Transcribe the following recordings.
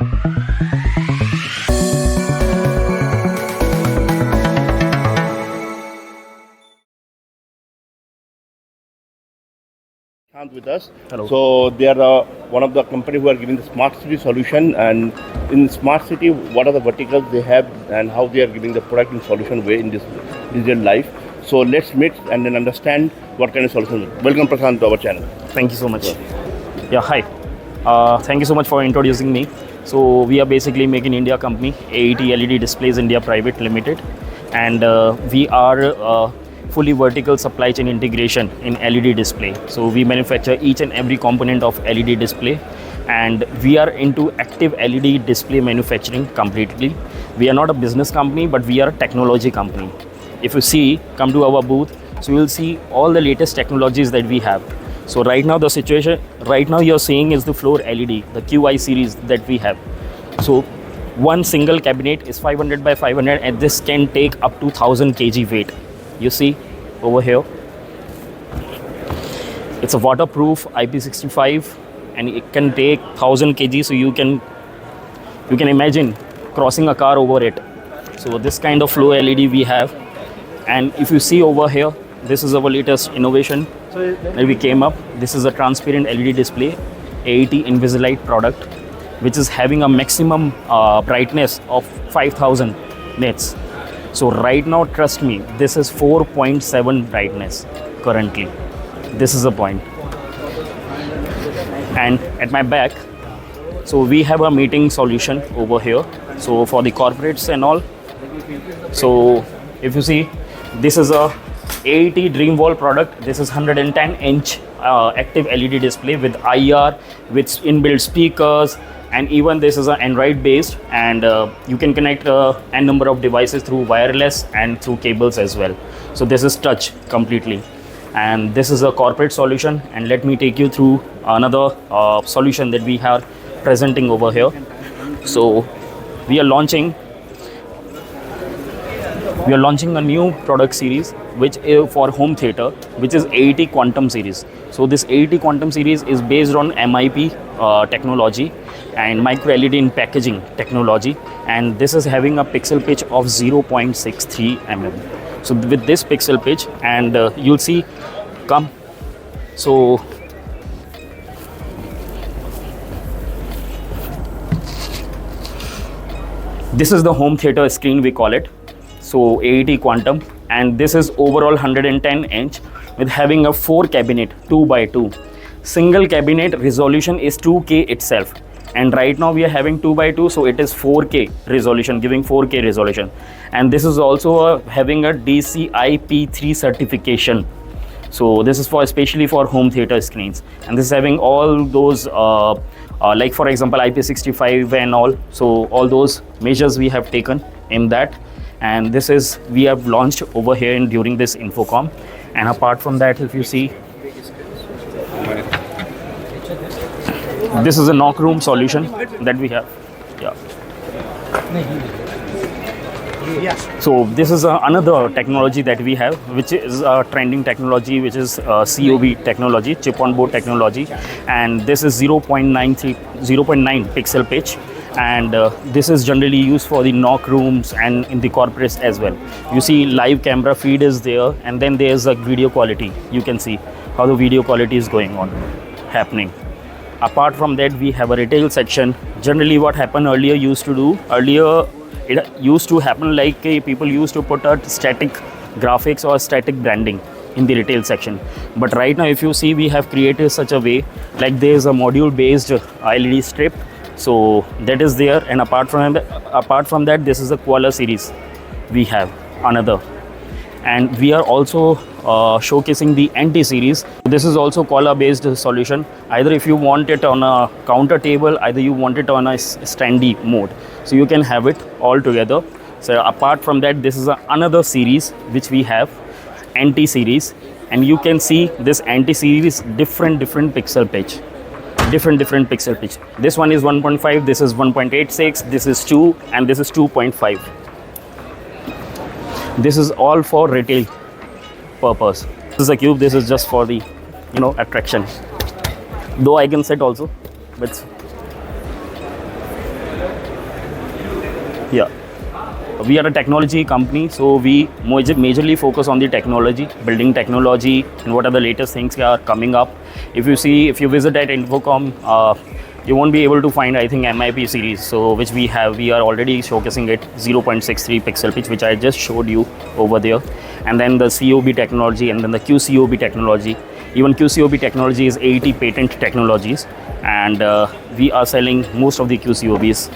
With us. Hello. So they are one of the company who are giving the smart city solution, and in smart city, what are the verticals they have and how they are giving the product in solution way in this digital life. So let's meet and then understand what kind of solution. Welcome Prashant to our channel. Thank you so much. Yeah, hi. Thank you so much for introducing me. So we are basically Make in India company, AET LED Displays India Private Limited, and we are fully vertical supply chain integration in LED display. So we manufacture each and every component of LED display, and we are into active LED display manufacturing completely. We are not a business company, but we are a technology company. If you see, come to our booth, so you will see all the latest technologies that we have. So right now the situation, right now you're seeing is the floor LED, the QI series that we have. So one single cabinet is 500 by 500, and this can take up to 1000 kg weight. You see over here, it's a waterproof IP65 and it can take 1000 kg. So you can imagine crossing a car over it. So this kind of flow LED we have. And if you see over here, this is our latest innovation that we came up. This is a transparent LED display, AET Invisilite product, which is having a maximum brightness of 5000 nits. So right now, trust me, this is 4.7 brightness currently. This is the point. And at my back, so we have a meeting solution over here. So for the corporates and all. So if you see, this is a AET Dreamwall product. This is 110-inch active LED display with IR, with inbuilt speakers, and even this is an Android based, and you can connect n number of devices through wireless and through cables as well. So this is touch completely, and this is a corporate solution. And let me take you through another solution that we are presenting over here. So we are launching a new product series which is for home theater, which is AET Quantum series. So this AET Quantum series is based on MIP technology and micro LED in packaging technology, and this is having a pixel pitch of 0.63 mm. So with this pixel pitch, and you'll see, come. So this is the home theater screen, we call it. So AET Quantum, and this is overall 110-inch with having a 4 cabinet 2x2. Single cabinet resolution is 2K itself, and right now we are having 2x2, so it is 4K resolution, giving 4K resolution. And this is also having a DCI P3 certification. So this is for especially for home theater screens, and this is having all those like for example IP65 and all. So all those measures we have taken in that, and this is we have launched over here during this Infocom. And apart from that, if you see, this is a knock room solution that we have. Yeah. So this is another technology that we have, which is a trending technology, which is COB technology, chip on board technology, and this is 0.9 pixel pitch, and this is generally used for the knock rooms and in the corporates as well. You see live camera feed is there, and then there's a video quality. You can see how the video quality is going on, happening. Apart from that, we have a retail section. Generally what happened earlier it used to happen like people used to put a static graphics or static branding in the retail section. But right now, if you see, we have created such a way, like there's a module based LED strip. So that is there, and apart from that, this is a Koala series we have another, and we are also showcasing the NT series. This is also Koala based solution. Either if you want it on a counter table, either you want it on a standy mode, so you can have it all together. So apart from that, this is another series which we have, NT series, and you can see this NT series different pixel pitch. Different pixel pitch. This one is 1.5, this is 1.86, this is 2, and this is 2.5. This is all for retail purpose. This is a cube. This is just for the attraction. Though I can set also, but Yeah. We are a technology company, so we majorly focus on the technology, building technology, and what are the latest things are coming up. If you visit at Infocom, you won't be able to find, I think, MIP series, so which we have. We are already showcasing it 0.63 pixel pitch, which I just showed you over there, and then the COB technology, and then the QCOB technology. Even QCOB technology is AET patent technologies, and we are selling most of the QCOBs.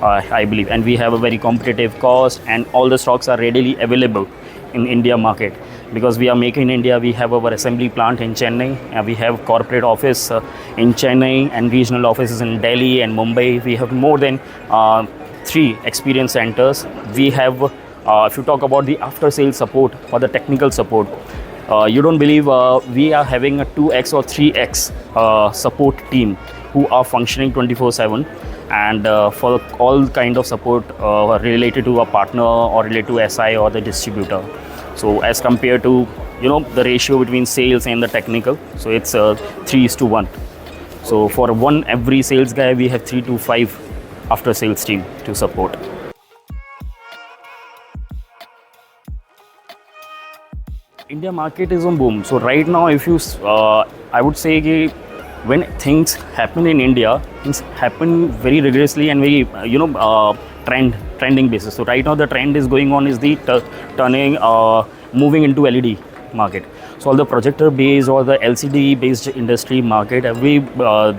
I believe, and we have a very competitive cost, and all the stocks are readily available in India market because we are making in India. We have our assembly plant in Chennai, and we have corporate office in Chennai and regional offices in Delhi and Mumbai. We have more than 3 experience centers. We have, if you talk about the after sales support or the technical support, you don't believe we are having a 2x or 3x support team who are functioning 24/7, and for all kind of support related to a partner or related to SI or the distributor. So as compared to, you know, the ratio between sales and the technical, so it's 3:1. So for every sales guy, we have 3 to 5 after sales team to support. India market is on boom. So right now, if you, I would say, when things happen in India, things happen very rigorously and very, trending basis. So right now the trend is going on is the moving into LED market. So all the projector based or the LCD based industry market,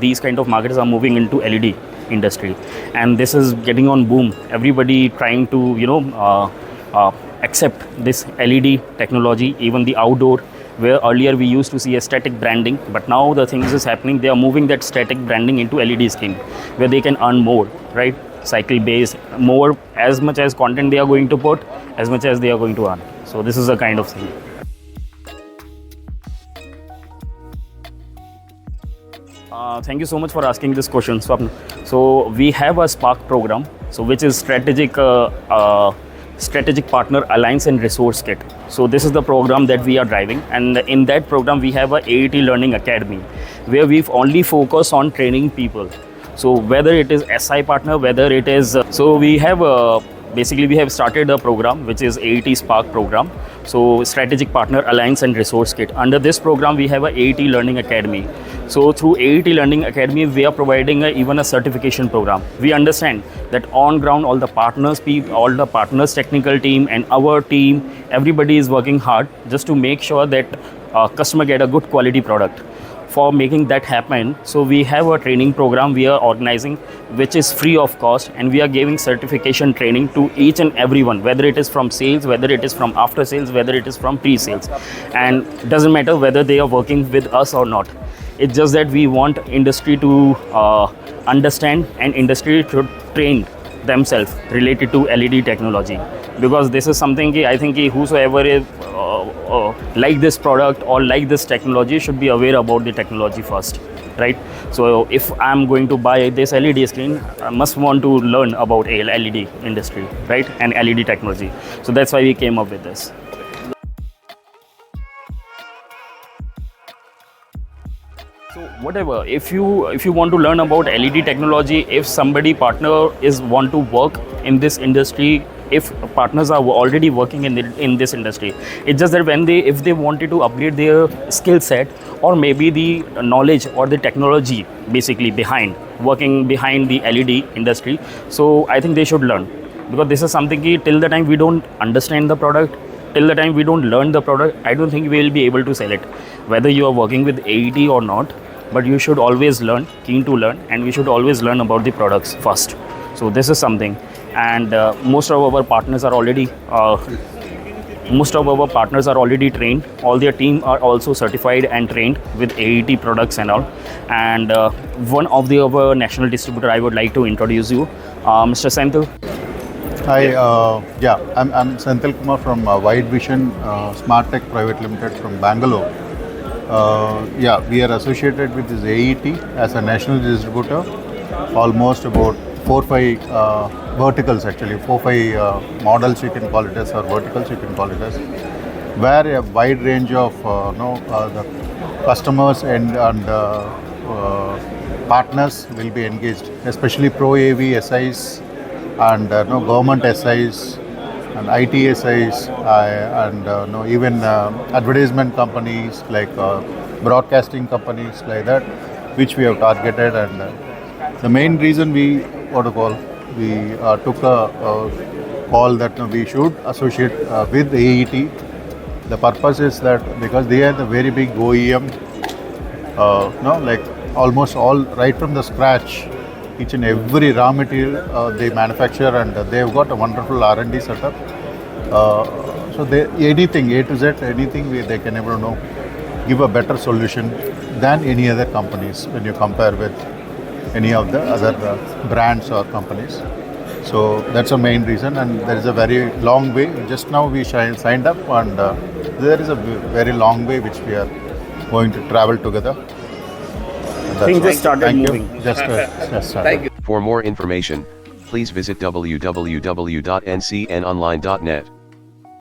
these kind of markets are moving into LED industry, and this is getting on boom. Everybody trying to accept this LED technology, even the outdoor, where earlier we used to see a static branding, but now the things is happening, they are moving that static branding into LED scheme, where they can earn more, right? Cycle based, more, as much as content they are going to put, as much as they are going to earn. So this is a kind of thing. Thank you so much for asking this question, Swapna. So we have a Spark program, so which is strategic partner alliance and resource kit. So this is the program that we are driving, and in that program we have a AET learning academy where we've only focused on training people. So whether it is SI partner, whether it is so we have basically we have started a program which is AET Spark program, so strategic partner alliance and resource kit. Under this program we have a AET learning academy. So through AET learning academy we are providing even a certification program. We understand that on ground all the partners technical team and our team, everybody is working hard just to make sure that customer get a good quality product. For making that happen, so we have a training program we are organizing which is free of cost, and we are giving certification training to each and everyone, whether it is from sales, whether it is from after sales, whether it is from pre-sales, and doesn't matter whether they are working with us or not. It's just that we want industry to understand and industry to train themselves related to LED technology, because this is something I think whosoever is like this product or like this technology should be aware about the technology first, right? So if I'm going to buy this LED screen, I must want to learn about LED industry, right, and LED technology. So that's why we came up with this. So whatever, if you want to learn about LED technology, if somebody partner is want to work in this industry, if partners are already working in this industry, it's just that if they wanted to upgrade their skill set or maybe the knowledge or the technology basically working behind the LED industry, so I think they should learn, because this is something till the time we don't understand the product, till the time we don't learn the product, I don't think we will be able to sell it, whether you are working with AET or not. But you should always learn, keen to learn, and we should always learn about the products first. So this is something, and most of our partners are already trained. All their team are also certified and trained with AET products and all. And one of our national distributor, I would like to introduce you, Mr. Senthil. Hi, I'm Senthil Kumar from Vide Vision Smart Tech Private Limited from Bangalore. We are associated with this AET as a national distributor. Almost about 4-5 verticals, actually 4-5 models you can call it as, or verticals you can call it as, where a wide range of the customers and partners will be engaged, especially Pro AV SIs and government SIs and IT SIs and even advertisement companies like broadcasting companies like that, which we have targeted. And the main reason we took a call that we should associate with AET. The purpose is that because they are the very big OEM, like almost all right from the scratch, each and every raw material they manufacture, and they've got a wonderful R&D setup. So they anything A to Z, anything they can ever give a better solution than any other companies when you compare with any of the other brands or companies. So that's the main reason, and there is a very long way. Just now we signed up, and there is a very long way which we are going to travel together. Things just started Thank moving. You. Just started. Thank you. For more information, please visit www.ncnonline.net.